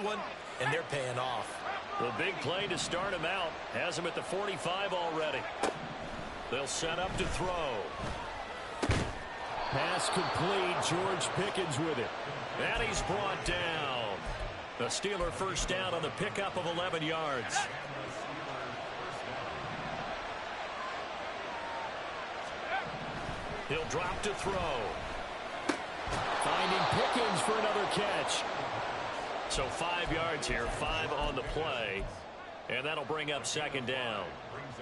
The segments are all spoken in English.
one, and they're paying off. The big play to start him out has him at the 45 already. They'll set up to throw. Pass complete. George Pickens with it. And he's brought down. The Steeler first down on the pickup of 11 yards. He'll drop to throw. Finding Pickens for another catch. So 5 yards here, 5 on the play. And that'll bring up second down.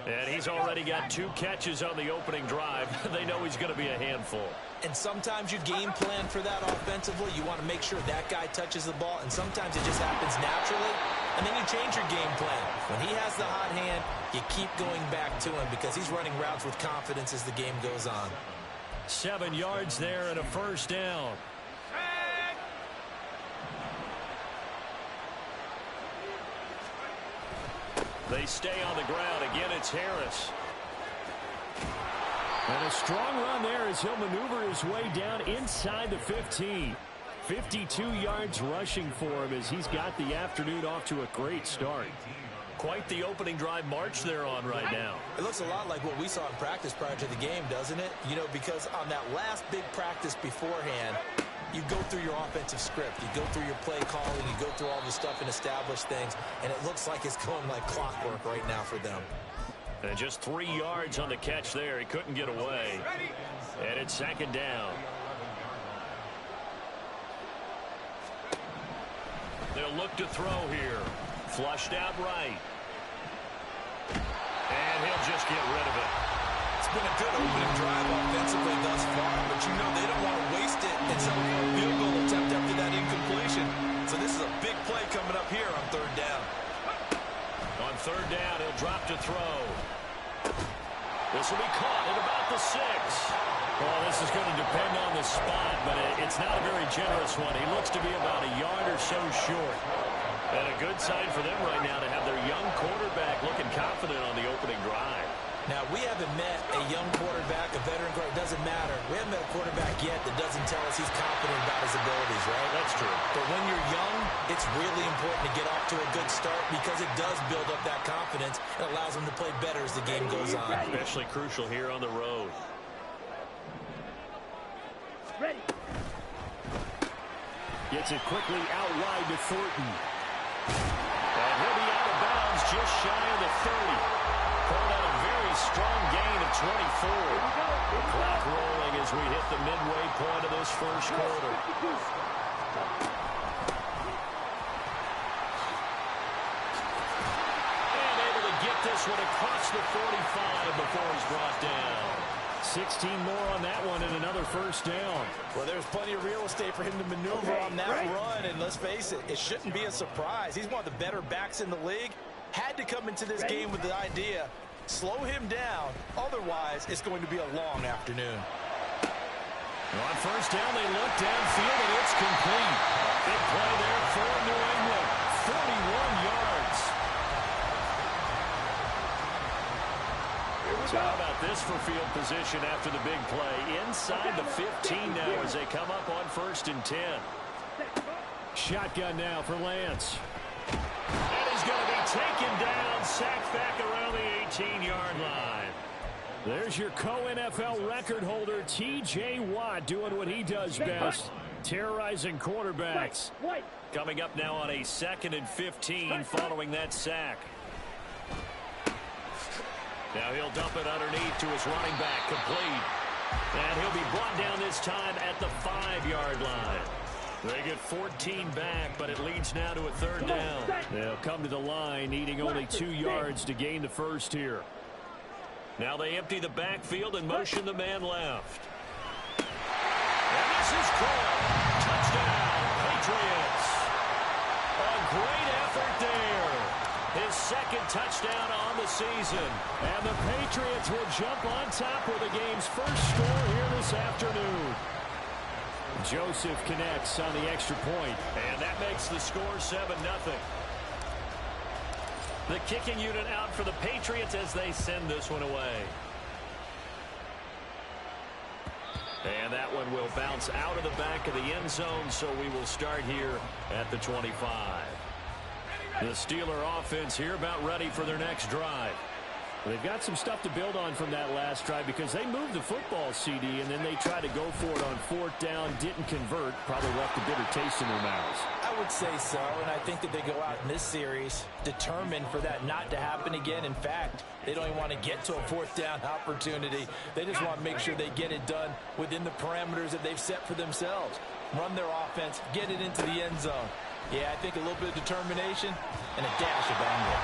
And he's already got 2 catches on the opening drive. They know he's going to be a handful. And sometimes you game plan for that offensively. You want to make sure that guy touches the ball, and sometimes it just happens naturally. And then you change your game plan. When he has the hot hand, you keep going back to him because he's running routes with confidence as the game goes on. 7 yards there and a first down. They stay on the ground. Again, it's Harris. And a strong run there as he'll maneuver his way down inside the 15. 52 yards rushing for him as he's got the afternoon off to a great start. Quite the opening drive march they're on right now. It looks a lot like what we saw in practice prior to the game, doesn't it? You know, because on that last big practice beforehand, you go through your offensive script. You go through your play calling. You go through all the stuff and establish things. And it looks like it's going like clockwork right now for them. And just 3 yards on the catch there. He couldn't get away. And it's second down. They'll look to throw here. Flushed out right. And he'll just get rid of it. It's been a good opening drive offensively thus far, but you know they don't want to waste it and settle for a field goal attempt after that incompletion. So this is a big play coming up here on third down. On third down, he'll drop to throw. This will be caught at about the 6. Well, this is going to depend on the spot, but it's not a very generous one. He looks to be about a yard or so short. And a good sign for them right now to have their young quarterback looking confident on the opening drive. Now, we haven't met a young quarterback, a veteran quarterback. It doesn't matter. We haven't met a quarterback yet that doesn't tell us he's confident about his abilities, right? That's true. But when you're young, it's really important to get off to a good start because it does build up that confidence and allows them to play better as the game goes on. Especially crucial here on the road. Ready. Gets it quickly out wide to Thornton. And he'll be out of bounds just shy of the 30. Called out a very strong gain of 24. The clock rolling as we hit the midway point of this first quarter. And able to get this one across the 45 before he's brought down. 16 more on that one and another first down. Well, there's plenty of real estate for him to maneuver on that run, and let's face it, it shouldn't be a surprise. He's one of the better backs in the league. Had to come into this game with the idea, slow him down, otherwise it's going to be a long afternoon. On first down, they look downfield, and it's complete. Big play there for New England, 41 yards. So how about this for field position after the big play? Inside the 15 now as they come up on 1st and 10. Shotgun now for Lance. And he's going to be taken down, sacked back around the 18-yard line. There's your co-NFL record holder, T.J. Watt, doing what he does best, terrorizing quarterbacks. Coming up now on a 2nd and 15 following that sack. Now he'll dump it underneath to his running back, complete. And he'll be brought down this time at the 5-yard line. They get 14 back, but it leads now to a 3rd down. They'll come to the line, needing only 2 yards to gain the first here. Now they empty the backfield and motion the man left. And this is caught. Touchdown, Patriots. A great effort there. His 2nd touchdown on the season. And the Patriots will jump on top with the game's first score here this afternoon. Joseph connects on the extra point. And that makes the score 7-0. The kicking unit out for the Patriots as they send this one away. And that one will bounce out of the back of the end zone, so we will start here at the 25. The Steeler offense here about ready for their next drive. They've got some stuff to build on from that last drive because they moved the football, CD, and then they tried to go for it on 4th down, didn't convert, probably left a bitter taste in their mouths. I would say so, and I think that they go out in this series determined for that not to happen again. In fact, they don't even want to get to a 4th down opportunity. They just want to make sure they get it done within the parameters that they've set for themselves. Run their offense, get it into the end zone. Yeah, I think a little bit of determination and a dash of anger.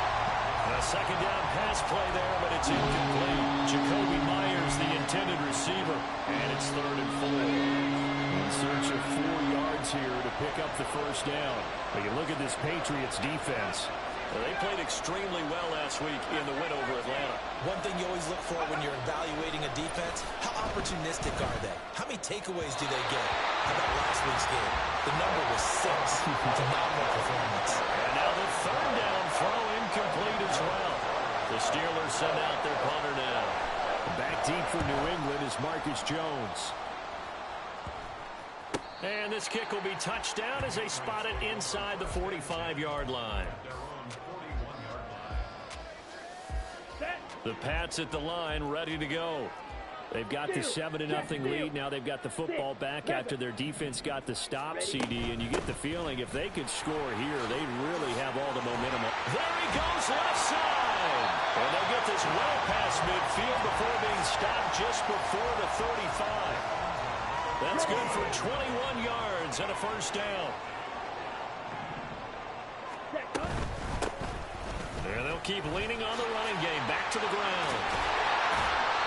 A 2nd down pass play there, but it's incomplete. Jakobi Meyers, the intended receiver, and it's 3rd and 4. In search of 4 yards here to pick up the 1st down. But you look at this Patriots defense. They played extremely well last week in the win over Atlanta. One thing you always look for when you're evaluating a defense, how opportunistic are they? How many takeaways do they get? How about last week's game? The number was 6. Phenomenal performance. And now the 3rd down throw incomplete as well. The Steelers send out their punter now. Back deep for New England is Marcus Jones. And this kick will be touched down as they spot it inside the 45-yard line. The Pats at the line, ready to go. They've got the 7-0 lead. Now they've got the football back after their defense got the stop, CD. And you get the feeling if they could score here, they really have all the momentum. There he goes, left side. And they'll get this well past midfield before being stopped just before the 35. That's good for 21 yards and a 1st down. And they'll keep leaning on the running game. Back to the ground.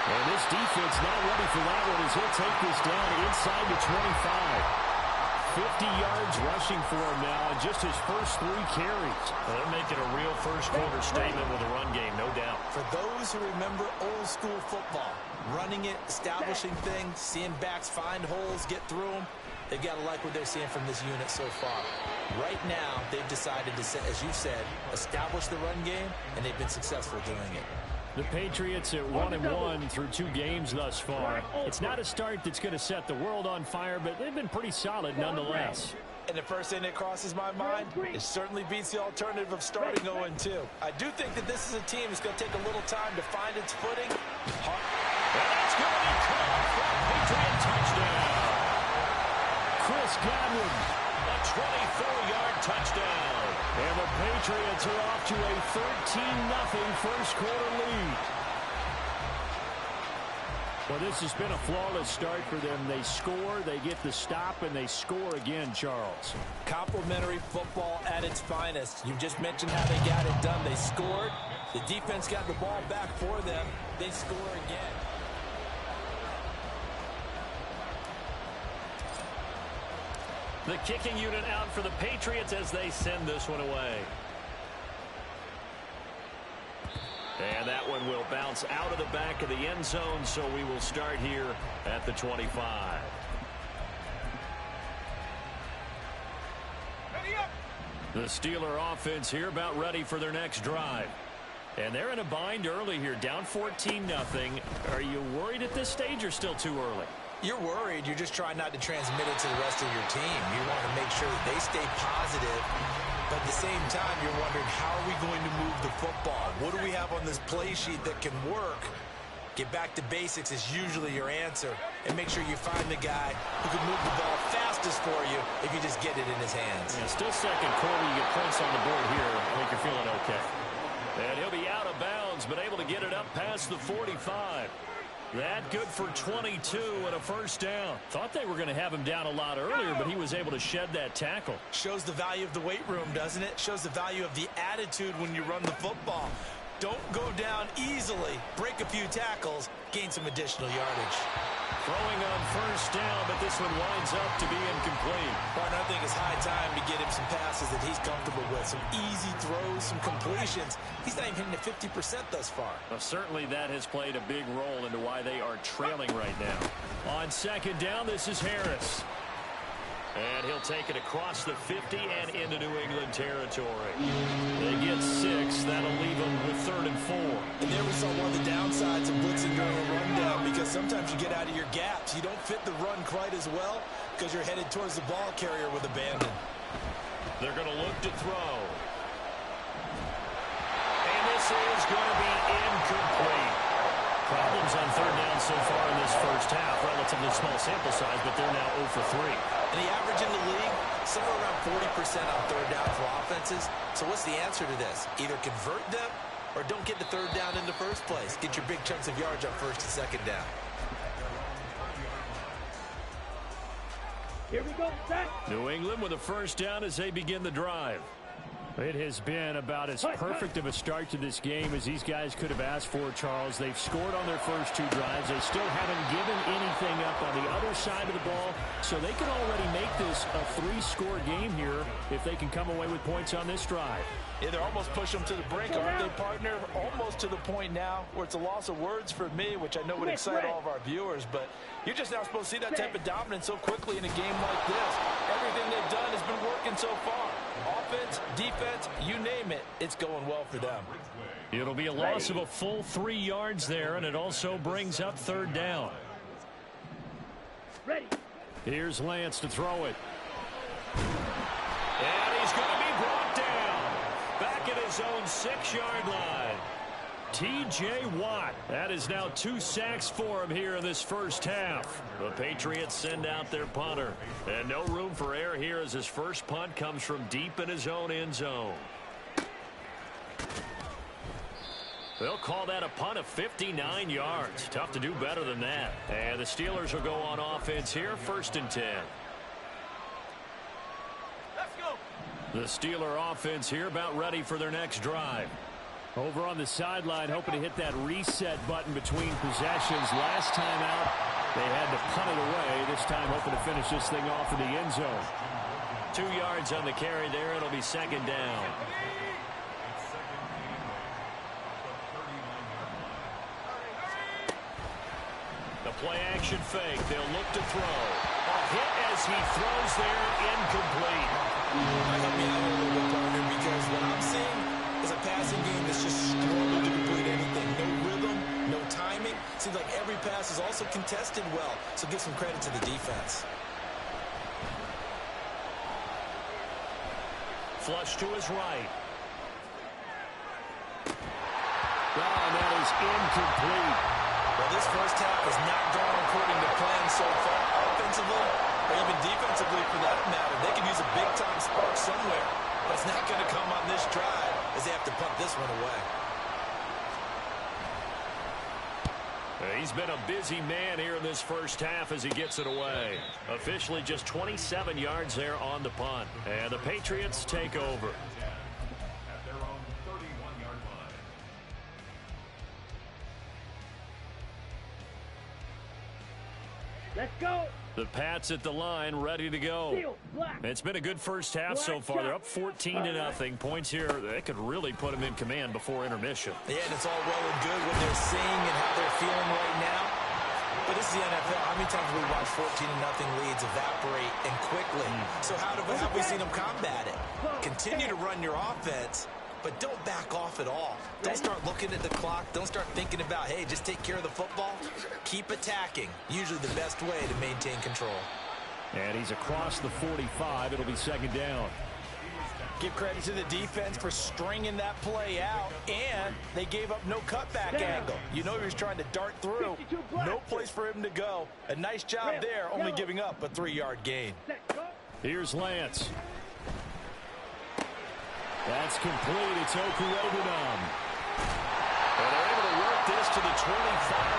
And this defense not ready for that one as he'll take this down inside the 25. 50 yards rushing for him now, and just his first 3 carries. Well, they're making a real first-quarter statement with a run game, no doubt. For those who remember old-school football, running it, establishing things, seeing backs find holes, get through them, they've got to like what they're seeing from this unit so far. Right now, they've decided to, as you said, establish the run game, and they've been successful doing it. The Patriots at 1-1 through 2 games thus far. It's not a start that's going to set the world on fire, but they've been pretty solid nonetheless. And the first thing that crosses my mind, it certainly beats the alternative of starting 0-2. I do think that this is a team that's going to take a little time to find its footing. And that's going to be caught for a Patriot touchdown. Chris Godwin, a 24-yard touchdown. And the Patriots are off to a 13-0 first-quarter lead. Well, this has been a flawless start for them. They score, they get the stop, and they score again, Charles. Complimentary football at its finest. You just mentioned how they got it done. They scored. The defense got the ball back for them. They score again. The kicking unit out for the Patriots as they send this one away. And that one will bounce out of the back of the end zone, so we will start here at the 25. The Steeler offense here about ready for their next drive. And they're in a bind early here, down 14-0. Are you worried at this stage or still too early? You're worried. You're just trying not to transmit it to the rest of your team. You want to make sure that they stay positive. But at the same time, you're wondering, how are we going to move the football? What do we have on this play sheet that can work? Get back to basics is usually your answer. And make sure you find the guy who can move the ball fastest for you if you just get it in his hands. Yeah, still second quarter. You get points on the board here. I think you're feeling okay. And he'll be out of bounds, but able to get it up past the 45. That good for 22 and a first down. Thought they were going to have him down a lot earlier, but he was able to shed that tackle. Shows the value of the weight room, doesn't it? Shows the value of the attitude when you run the football. Don't go down easily. Break a few tackles. Gain some additional yardage. Throwing on first down, but this one winds up to be incomplete. Partner, I think it's high time to get him some passes that he's comfortable with. Some easy throws, some completions. He's not even hitting the 50% thus far. Well, certainly that has played a big role into why they are trailing right now. On second down, this is Harris. And he'll take it across the 50 and into New England territory. They get 6. That'll leave them with 3rd and 4. And there we saw one of the downsides of blitzing during a rundown, because sometimes you get out of your gaps. You don't fit the run quite as well because you're headed towards the ball carrier with abandon. They're going to look to throw. Problems on third down so far in this first half. Relatively small sample size, but they're now 0 for 3. And the average in the league, somewhere around 40% on third down for offenses. So what's the answer to this? Either convert them or don't get the third down in the first place. Get your big chunks of yards on first and second down. Here we go, set. New England with a first down as they begin the drive. It has been about as perfect of a start to this game as these guys could have asked for, Charles. They've scored on their first 2 drives. They still haven't given anything up on the other side of the ball, so they can already make this a 3-score game here if they can come away with points on this drive. Yeah, they're almost pushing them to the brink, aren't they, partner? Almost to the point now where it's a loss of words for me, which I know would excite all of our viewers, but you're just now supposed to see that type of dominance so quickly in a game like this. Everything they've done has been working so far. Offense, defense, you name it, it's going well for them. It'll be a loss of a full 3 yards there, and it also brings up third down. Ready. Here's Lance to throw it. And he's going to be brought down. Back at his own 6-yard line. T.J. Watt. That is now 2 sacks for him here in this first half. The Patriots send out their punter. And no room for error here as his first punt comes from deep in his own end zone. They'll call that a punt of 59 yards. Tough to do better than that. And the Steelers will go on offense here, 1st and 10. Let's go. The Steeler offense here about ready for their next drive. Over on the sideline, hoping to hit that reset button between possessions. Last time out, they had to punt it away. This time, hoping to finish this thing off in the end zone. 2 yards on the carry there. It'll be 2nd down. The play-action fake. They'll look to throw. A hit as he throws there, incomplete. I help me out a little bit, partner, because what I'm seeing is a passing game that's just struggled to complete anything. No rhythm, no timing. Seems like every pass is also contested well, so give some credit to the defense. Flush to his right. Oh, that is incomplete. Well, this first half has not gone according to plan so far, offensively or even defensively for that matter. They could use a big-time spark somewhere, but it's not going to come on this drive as they have to punt this one away. He's been a busy man here in this first half as he gets it away. Officially just 27 yards there on the punt. And the Patriots take over. Let's go. The Pats at the line, ready to go. It's been a good first half so far. They're up 14-0. Points here, they could really put them in command before intermission. Yeah, and it's all well and good what they're seeing and how they're feeling right now. But this is the NFL. How many times have we watched 14-0 leads evaporate and quickly? So how have we seen them combat it? Continue to run your offense, but don't back off at all. Don't start looking at the clock. Don't start thinking about, hey, just take care of the football. Keep attacking. Usually the best way to maintain control. And he's across the 45. It'll be 2nd down. Give credit to the defense for stringing that play out, and they gave up no cutback angle. You know he was trying to dart through. No place for him to go. A nice job there, only giving up a 3-yard gain. Here's Lance. That's complete. It's Okurobunom. And they're able to work this to the 25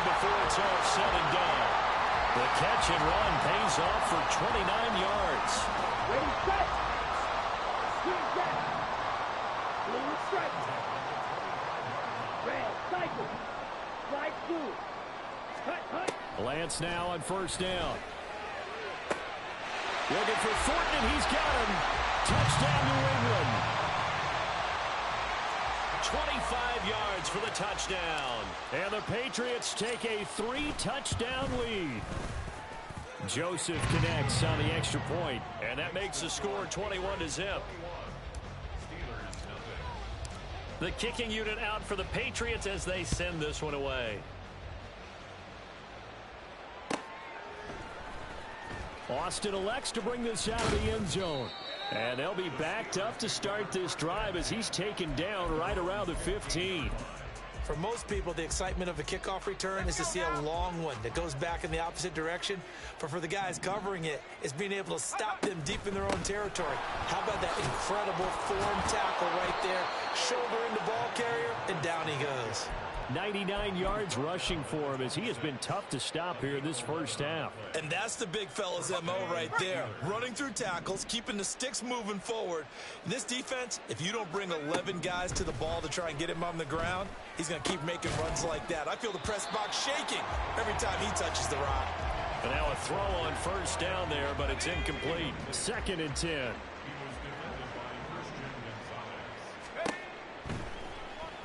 before it's all said and done. The catch and run pays off for 29 yards. Ready, set. Swing set. Blue strike. Red cycle. Slide through. Cut. Lance now on 1st down. Looking for Thornton, and he's got him. Touchdown, New England. 25 yards for the touchdown. And the Patriots take a 3-touchdown lead. Joseph connects on the extra point, and that makes the score 21-0. The kicking unit out for the Patriots as they send this one away. Austin elects to bring this out of the end zone. And they'll be backed up to start this drive as he's taken down right around the 15. For most people, the excitement of a kickoff return is to see a long one that goes back in the opposite direction. But for the guys covering it, it's being able to stop them deep in their own territory. How about that incredible form tackle right there? Shoulder in the ball carrier, and down he goes. 99 yards rushing for him as he has been tough to stop here this first half. And that's the big fella's MO right there. Running through tackles, keeping the sticks moving forward. This defense, if you don't bring 11 guys to the ball to try and get him on the ground, he's going to keep making runs like that. I feel the press box shaking every time he touches the rock. And now a throw on first down there, but it's incomplete. 2nd and 10.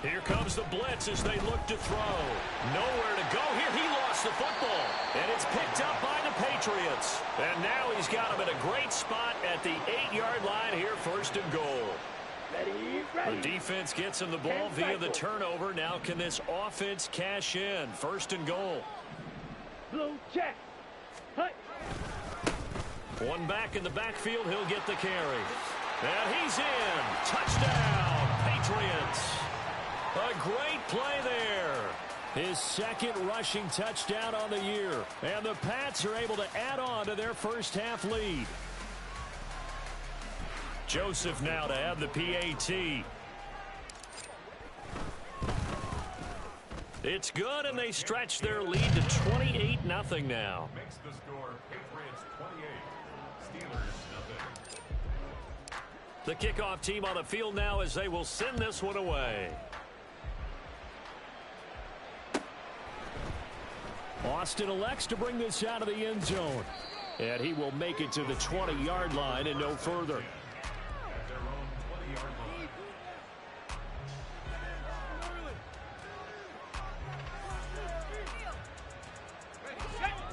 Here comes the blitz as they look to throw. Nowhere to go here. He lost the football. And it's picked up by the Patriots. And now he's got him in a great spot at the 8-yard line here, 1st and goal. Ready. The defense gets him the ball via the turnover. Now can this offense cash in? 1st and goal. Blue check. Hut. One back in the backfield. He'll get the carry. And he's in. Touchdown, Patriots. A great play there. His 2nd rushing touchdown on the year. And the Pats are able to add on to their first half lead. Joseph now to have the PAT. It's good, and they stretch their lead to 28-0 now. Makes the score Patriots 28, Steelers 0. The kickoff team on the field now as they will send this one away. Austin elects to bring this out of the end zone. And he will make it to the 20-yard line and no further. At their own 20-yard line.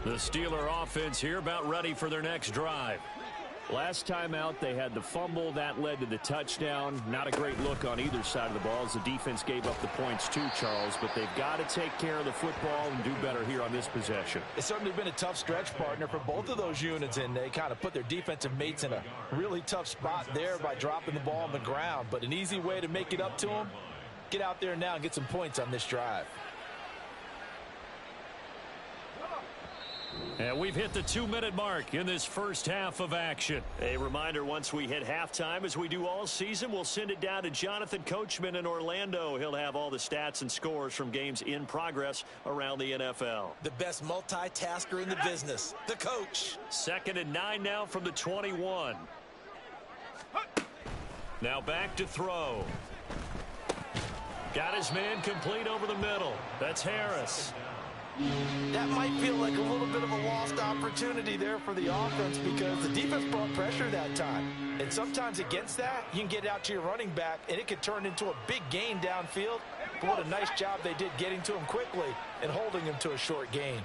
The Steeler offense here about ready for their next drive. Last time out, they had the fumble. That led to the touchdown. Not a great look on either side of the ball as the defense gave up the points too, Charles. But they've got to take care of the football and do better here on this possession. It's certainly been a tough stretch, partner, for both of those units, and they kind of put their defensive mates in a really tough spot there by dropping the ball on the ground. But an easy way to make it up to them, get out there now and get some points on this drive. And we've hit the 2-minute mark in this first half of action. A reminder, once we hit halftime, as we do all season, we'll send it down to Jonathan Coachman in Orlando. He'll have all the stats and scores from games in progress around the NFL. The best multitasker in the business, the coach. 2nd and 9 now from the 21. Now back to throw. Got his man complete over the middle. That's Harris. That might feel like a little bit of a lost opportunity there for the offense because the defense brought pressure that time. And sometimes against that, you can get out to your running back, and it could turn into a big gain downfield. But what a nice job they did getting to him quickly and holding him to a short gain.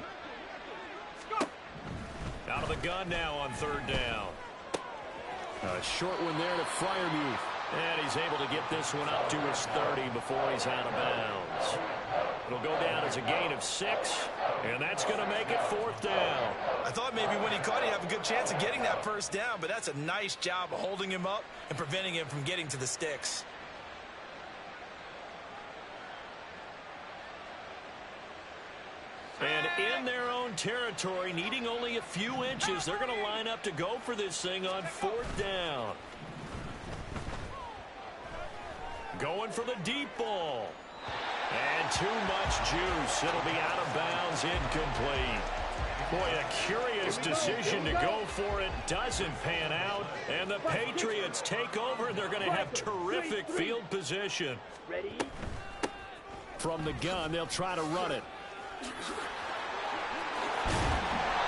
Out of the gun now on 3rd down. A short one there to Freiermuth. And he's able to get this one up to his 30 before he's out of bounds. It'll go down as a gain of 6, and that's going to make it 4th down. I thought maybe when he caught it, he'd have a good chance of getting that first down, but that's a nice job of holding him up and preventing him from getting to the sticks. And in their own territory, needing only a few inches, they're going to line up to go for this thing on 4th down. Going for the deep ball. And too much juice. It'll be out of bounds, incomplete. Boy, a curious decision to go for it. Doesn't pan out. And the Patriots take over, and they're going to have terrific field position. Ready. From the gun, they'll try to run it.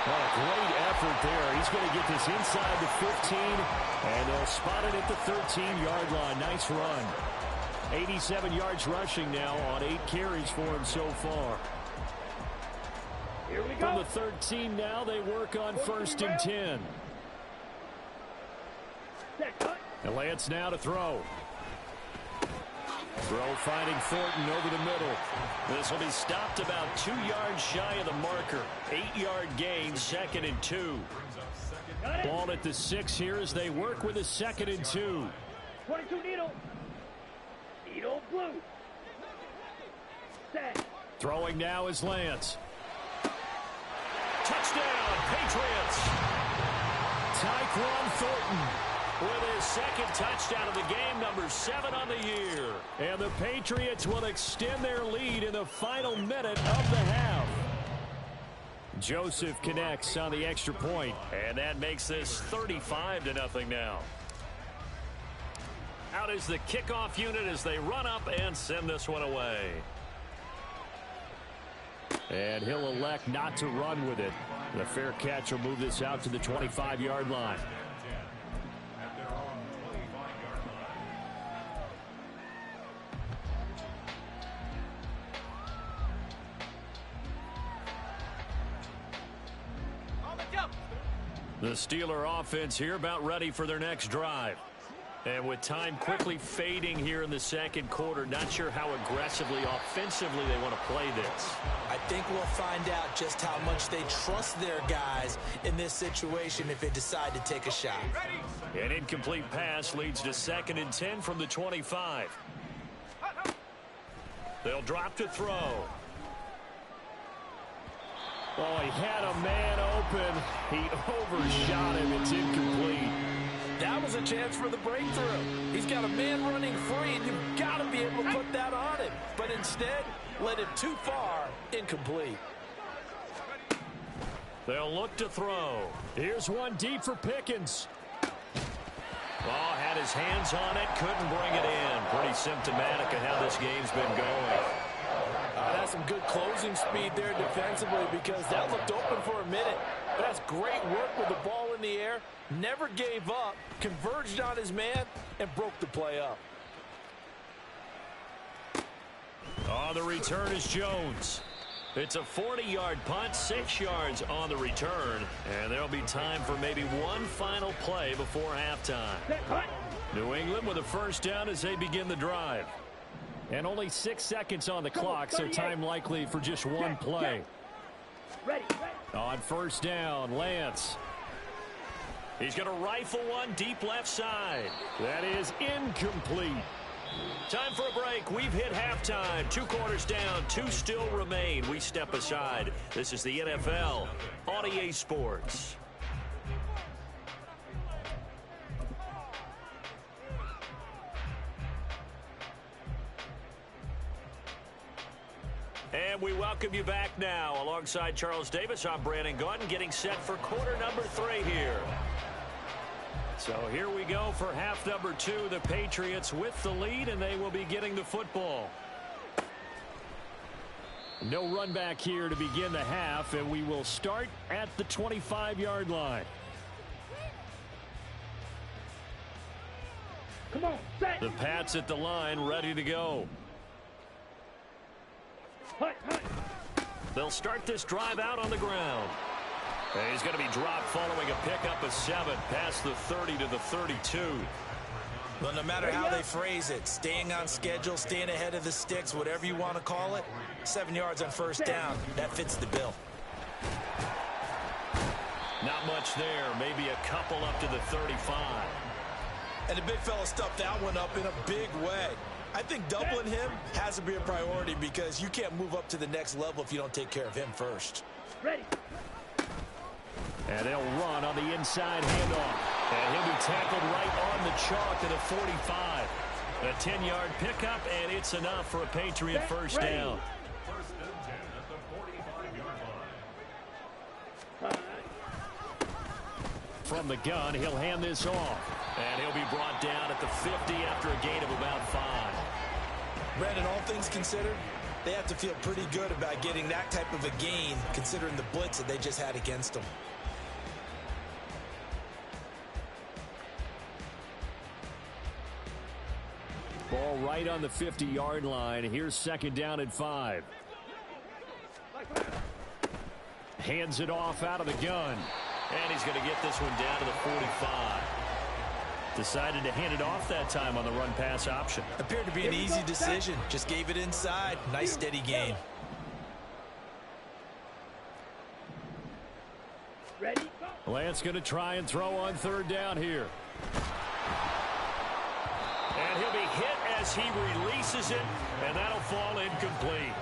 What a great effort there. He's going to get this inside the 15, and they'll spot it at the 13-yard line. Nice run. 87 yards rushing now on 8 carries for him so far. Here we go. From the 13 now, they work on 1st and 10. And Lance now to throw. Throw finding Thornton over the middle. This will be stopped about 2 yards shy of the marker. 8-yard gain, 2nd and 2. Ball at the 6 here as they work with a 2nd and 2. 22 needle. Needle blue. Throwing now is Lance. Touchdown, Patriots. Tyquan Thornton with his second touchdown of the game, number 7 on the year. And the Patriots will extend their lead in the final minute of the half. Joseph connects on the extra point, and that makes this 35-0 now. Out is the kickoff unit as they run up and send this one away. And he'll elect not to run with it. The fair catch will move this out to the 25-yard line. At their own 25-yard line. The Steeler offense here about ready for their next drive. And with time quickly fading here in the second quarter, not sure how aggressively, offensively they want to play this. I think we'll find out just how much they trust their guys in this situation if they decide to take a shot. An incomplete pass leads to 2nd and 10 from the 25. They'll drop to throw. Oh, he had a man open. He overshot him. It's incomplete. That was a chance for the breakthrough. He's got a man running free, and you've got to be able to put that on him. But instead, led him too far, incomplete. They'll look to throw. Here's one deep for Pickens. Oh, had his hands on it, couldn't bring it in. Pretty symptomatic of how this game's been going. That's some good closing speed there defensively because that looked open for a minute. But that's great work with the ball in the air. Never gave up, converged on his man, and broke the play up. On the return is Jones. It's a 40-yard punt, 6 yards on the return. And there'll be time for maybe one final play before halftime. New England with a first down as they begin the drive. And only 6 seconds on the clock, so time likely for just one play. Ready. On first down, Lance. He's going to rifle one deep left side. That is incomplete. Time for a break. We've hit halftime. 2 quarters down, 2 still remain. We step aside. This is the NFL on EA Sports. And we welcome you back now. Alongside Charles Davis, I'm Brandon Gaudin, getting set for quarter number 3 here. So here we go for half number 2. The Patriots with the lead, and they will be getting the football. No run back here to begin the half, and we will start at the 25-yard line. Come on, set. The Pats at the line, ready to go. They'll start this drive out on the ground. And he's going to be dropped following a pickup of 7 past the 30 to the 32. Well, no matter how they phrase it, staying on schedule, staying ahead of the sticks, whatever you want to call it, 7 yards on first down, that fits the bill. Not much there, maybe a couple up to the 35. And the big fella stuffed that one up in a big way. I think doubling him has to be a priority because you can't move up to the next level if you don't take care of him first. Ready. And they'll run on the inside handoff. And he'll be tackled right on the chalk at the 45. A 10-yard pickup, and it's enough for a Patriot first down. First and 10 at the 45-yard line. From the gun, he'll hand this off. And he'll be brought down at the 50 after a gain of about 5. Brandon, all things considered, they have to feel pretty good about getting that type of a gain considering the blitz that they just had against them. Ball right on the 50-yard line. Here's second down and 5. Hands it off out of the gun. And he's going to get this one down to the 45. Decided to hand it off that time on the run-pass option. Appeared to be an easy decision. Just gave it inside. Nice steady gain. Ready. Lance going to try and throw on third down here. And he'll be hit as he releases it, and that'll fall incomplete.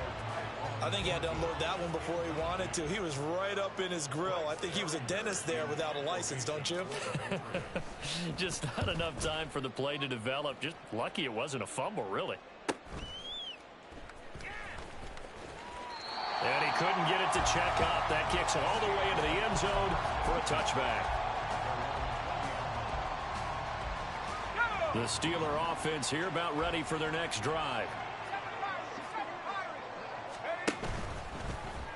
I think he had to unload that one before he wanted to. He was right up in his grill. I think he was a dentist there without a license, don't you? Just not enough time for the play to develop. Just lucky it wasn't a fumble, really. And he couldn't get it to check up. That kicks all the way into the end zone for a touchback. The Steeler offense here about ready for their next drive.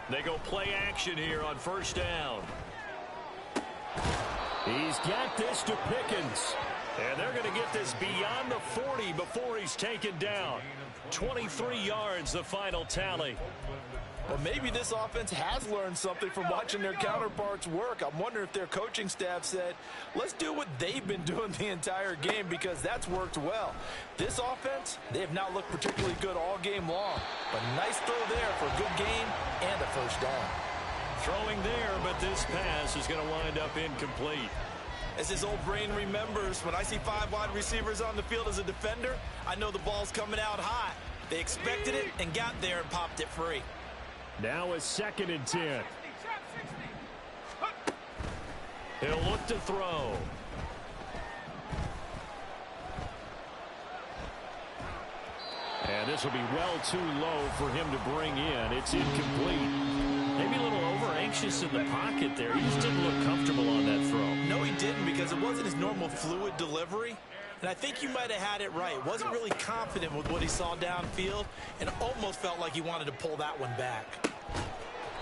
They go play action here on first down. He's got this to Pickens. And they're going to get this beyond the 40 before he's taken down. 23 yards, the final tally. Well, maybe this offense has learned something from watching their counterparts work. I'm wondering if their coaching staff said, let's do what they've been doing the entire game, because that's worked well. This offense, they have not looked particularly good all game long. But nice throw there for a good gain and a first down. Throwing there, but this pass is going to wind up incomplete. As his old brain remembers, when I see 5 wide receivers on the field as a defender, I know the ball's coming out hot. They expected it and got there and popped it free. Now a 2nd and 10. He'll look to throw. And this will be well too low for him to bring in. It's incomplete. Maybe a little over-anxious in the pocket there. He just didn't look comfortable on that throw. No, he didn't, because it wasn't his normal fluid delivery. And I think you might have had it right. Wasn't really confident with what he saw downfield and almost felt like he wanted to pull that one back.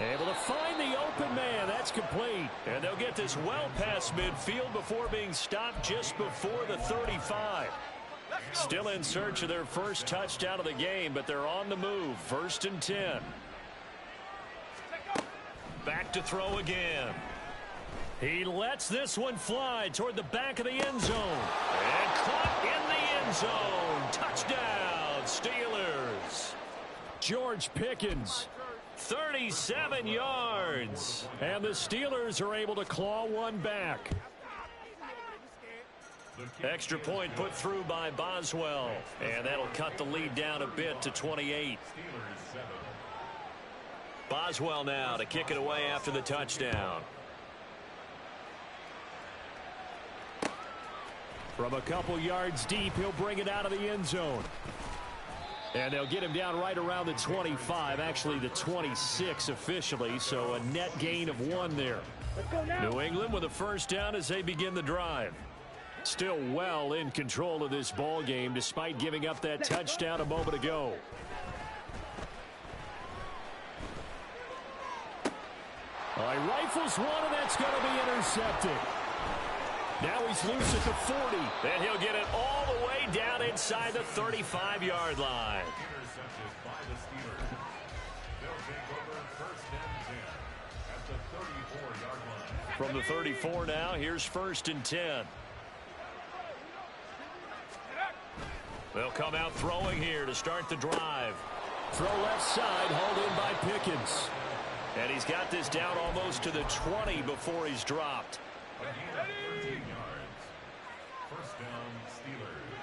Able to find the open man. That's complete. And they'll get this well past midfield before being stopped just before the 35. Still in search of their first touchdown of the game, but they're on the move. 1st and 10. Back to throw again. He lets this one fly toward the back of the end zone. And caught in the end zone. Touchdown, Steelers. George Pickens, 37 yards. And the Steelers are able to claw one back. Extra point put through by Boswell. And that'll cut the lead down a bit to 28. Boswell now to kick it away after the touchdown. From a couple yards deep, he'll bring it out of the end zone. And they'll get him down right around the 25, actually the 26 officially, so a net gain of 1 there. New England with a first down as they begin the drive. Still well in control of this ball game despite giving up that touchdown a moment ago. He rifles one, and that's going to be intercepted. Now he's loose at the 40. And he'll get it all the way down inside the 35-yard line. Intercepted by the Steelers. They'll take over 1st and 10 at the 34-yard line. From the 34 now, here's 1st and 10. They'll come out throwing here to start the drive. Throw left side, hauled in by Pickens. And he's got this down almost to the 20 before he's dropped. A gain of 13 yards. 1st down, Steelers.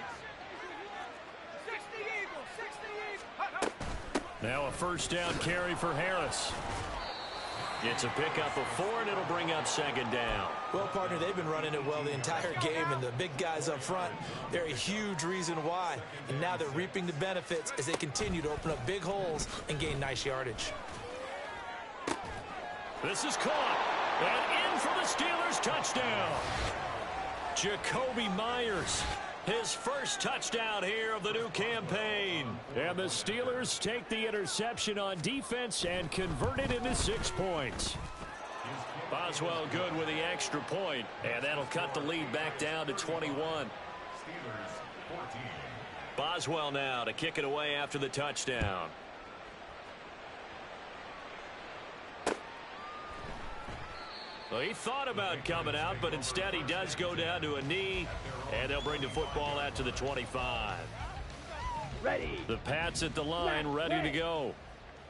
Now a 1st down carry for Harris. It's a pickup of 4, and it'll bring up 2nd down. Well, partner, they've been running it well the entire game, and the big guys up front, they're a huge reason why. And now they're reaping the benefits as they continue to open up big holes and gain nice yardage. This is caught. And in for the Steelers touchdown. Jacoby Myers, his first touchdown here of the new campaign. And the Steelers take the interception on defense and convert it into 6 points. Boswell good with the extra point, and that'll cut the lead back down to 21. Steelers 14. Boswell now to kick it away after the touchdown. Well, he thought about coming out, but instead he does go down to a knee, and they'll bring the football out to the 25. Ready. The Pats at the line, ready to go.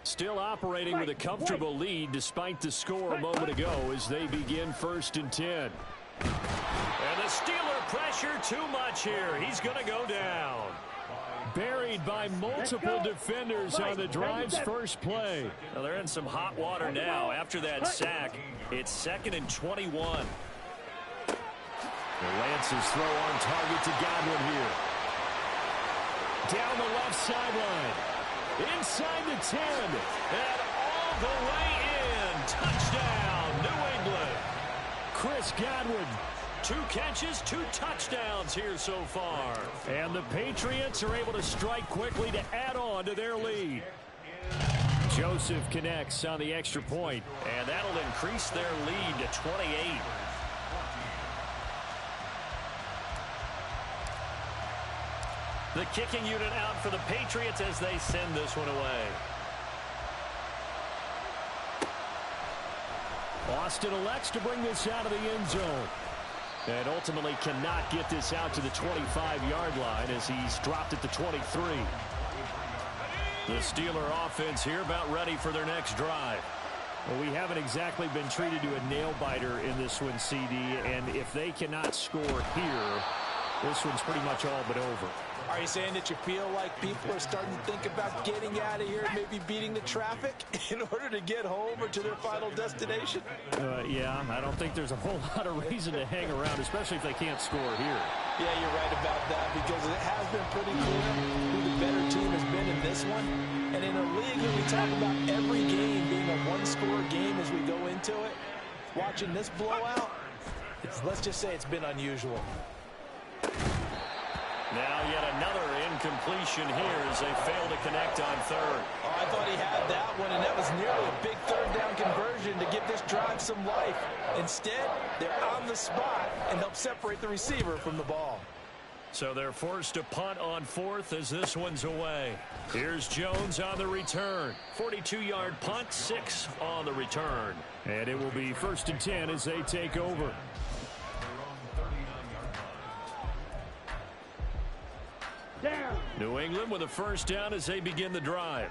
Still operating with a comfortable lead despite the score a moment ago as they begin 1st and 10. And the Steeler pressure too much here. He's going to go down. buried by multiple defenders on the drive's first play. Well, they're in some hot water now. After that sack, it's 2nd and 21. The Lance's throw on target to Godwin here. Down the left sideline. Inside the 10. And all the way in. Touchdown, New England. Chris Godwin. 2 catches, 2 touchdowns here so far. And the Patriots are able to strike quickly to add on to their lead. Joseph connects on the extra point. And that'll increase their lead to 28. The kicking unit out for the Patriots as they send this one away. Austin elects to bring this out of the end zone. And ultimately cannot get this out to the 25-yard line as he's dropped at the 23. The Steeler offense here about ready for their next drive. Well, we haven't exactly been treated to a nail-biter in this one, CD. And if they cannot score here, this one's pretty much all but over. Are you saying that you feel like people are starting to think about getting out of here, maybe beating the traffic in order to get home or to their final destination? Yeah, I don't think there's a whole lot of reason to hang around, especially if they can't score here. Yeah, you're right about that because it has been pretty clear who the better team has been in this one. And in a league where we talk about every game being a one-score game as we go into it, watching this blowout, let's just say it's been unusual. Now yet another incompletion here as they fail to connect on third. Oh, I thought he had that one, and that was nearly a big third down conversion to give this drive some life. Instead, they're on the spot and help separate the receiver from the ball. So they're forced to punt on 4th as this one's away. Here's Jones on the return. 42-yard punt, 6 on the return. And it will be 1st and 10 as they take over. Down. New England with a first down as they begin the drive.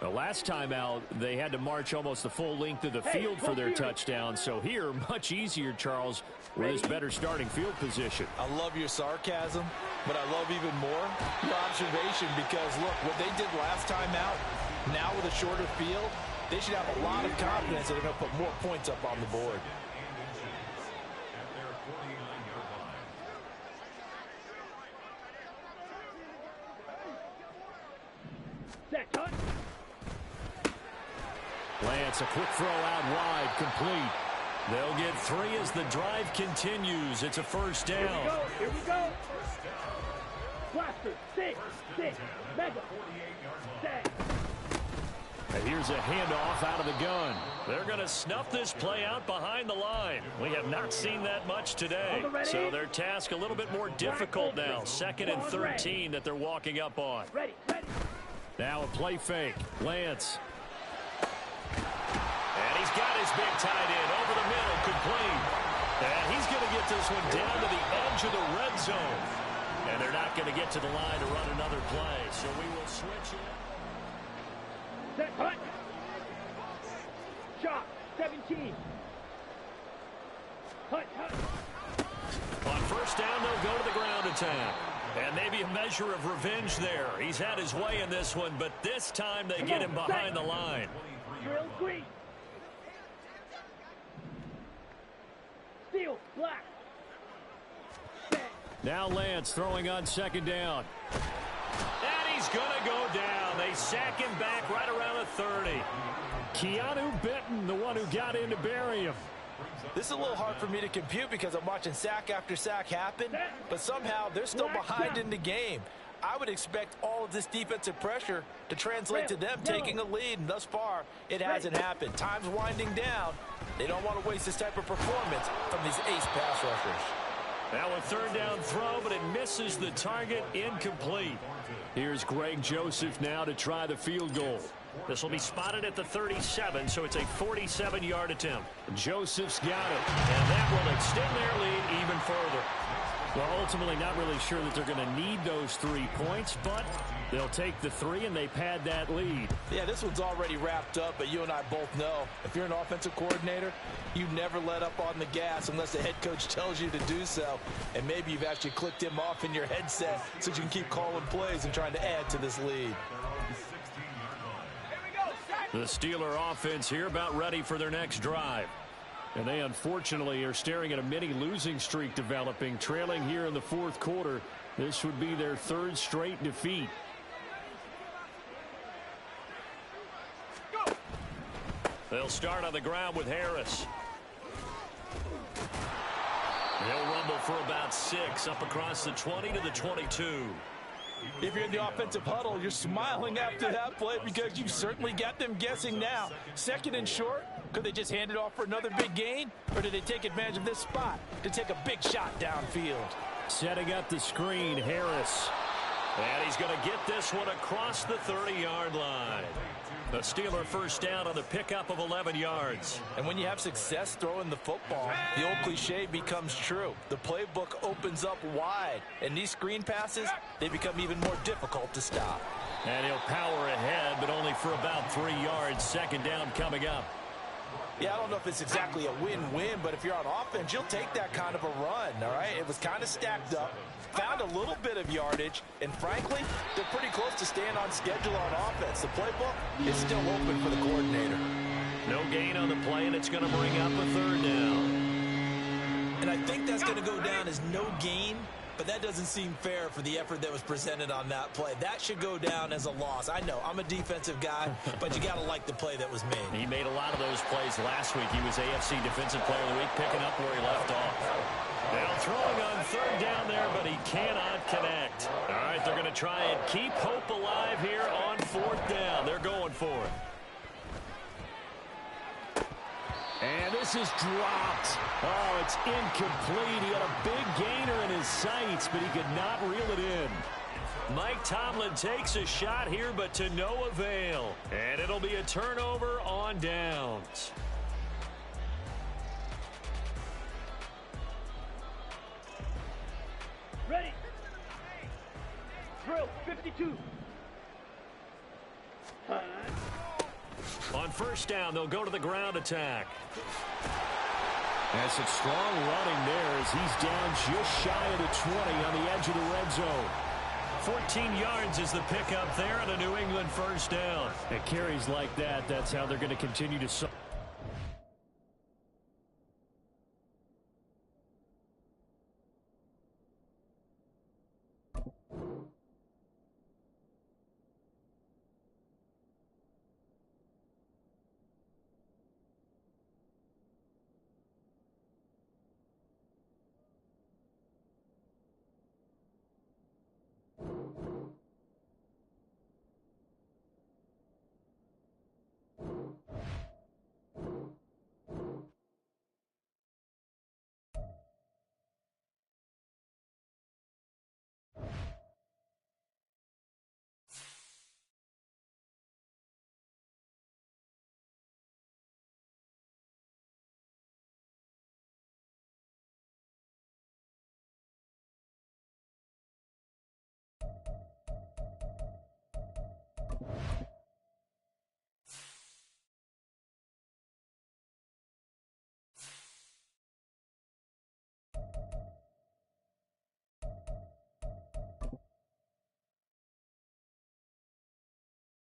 The last time out, they had to march almost the full length of the field for their touchdown. So here, much easier, Charles, with his better starting field position. I love your sarcasm, but I love even more your observation because, look, what they did last time out, now with a shorter field, they should have a lot of confidence that they're going to put more points up on the board. Lance, a quick throw out wide, complete. They'll get 3 as the drive continues. It's a first down. Here we go. Blaster, 6, mega, 6. And here's a handoff out of the gun. They're going to snuff this play out behind the line. We have not seen that much today. So their task a little bit more difficult now. 2nd and 13 that they're walking up on. Ready. Now a play fake. Lance. And he's got his big tight end over the middle, complete. And he's going to get this one down to the edge of the red zone. And they're not going to get to the line to run another play. So we will switch it. Set, punt. Shot, 17. Punt. On first down, they'll go to the ground attack. And maybe a measure of revenge there. He's had his way in this one, but this time they get him behind the line. Drill green. Steel, black. Now Lance throwing on 2nd down. And he's going to go down. They sack him back right around the 30. Keanu Benton, the one who got in to bury him. This is a little hard for me to compute because I'm watching sack after sack happen, but somehow they're still behind in the game. I would expect all of this defensive pressure to translate to them taking a lead, and thus far, it hasn't happened. Time's winding down. They don't want to waste this type of performance from these ace pass rushers. Now a 3rd down throw, but it misses the target, incomplete. Here's Greg Joseph now to try the field goal. This will be spotted at the 37, so it's a 47-yard attempt. Joseph's got it, and that will extend their lead even further. Well, ultimately not really sure that they're going to need those 3 points, but they'll take the 3 and they pad that lead. Yeah, this one's already wrapped up, but you and I both know if you're an offensive coordinator, you never let up on the gas unless the head coach tells you to do so. And maybe you've actually clicked him off in your headset so you can keep calling plays and trying to add to this lead. The Steeler offense here about ready for their next drive. And they unfortunately are staring at a mini losing streak developing, trailing here in the 4th quarter. This would be their 3rd straight defeat. They'll start on the ground with Harris. They'll rumble for about 6 up across the 20 to the 22. If you're in the offensive huddle, you're smiling after that play because you certainly got them guessing now. 2nd and short, could they just hand it off for another big gain? Or did they take advantage of this spot to take a big shot downfield? Setting up the screen, Harris. And he's going to get this one across the 30-yard line. The Steeler first down on the pickup of 11 yards. And when you have success throwing the football, the old cliche becomes true. The playbook opens up wide. And these screen passes, they become even more difficult to stop. And he'll power ahead, but only for about 3 yards. 2nd down coming up. Yeah, I don't know if it's exactly a win-win, but if you're on offense, you'll take that kind of a run, all right? It was kind of stacked up, found a little bit of yardage, and frankly, they're pretty close to staying on schedule on offense. The playbook is still open for the coordinator. No gain on the play, and it's going to bring up a 3rd down. And I think that's going to go down as no gain, but that doesn't seem fair for the effort that was presented on that play. That should go down as a loss. I know, I'm a defensive guy, but you got to like the play that was made. He made a lot of those plays last week. He was AFC Defensive Player of the Week, picking up where he left off. Now throwing on 3rd down there, but he cannot connect. All right, they're going to try and keep hope alive here on 4th down. They're going for it. And this is dropped. Oh, it's incomplete. He had a big gainer in his sights, but he could not reel it in. Mike Tomlin takes a shot here, but to no avail. And it'll be a turnover on downs. Ready. Drill 52. On 1st down, they'll go to the ground attack. That's a strong running there as he's down just shy of the 20 on the edge of the red zone. 14 yards is the pickup there on a New England 1st down. It carries like that. That's how they're going to continue to...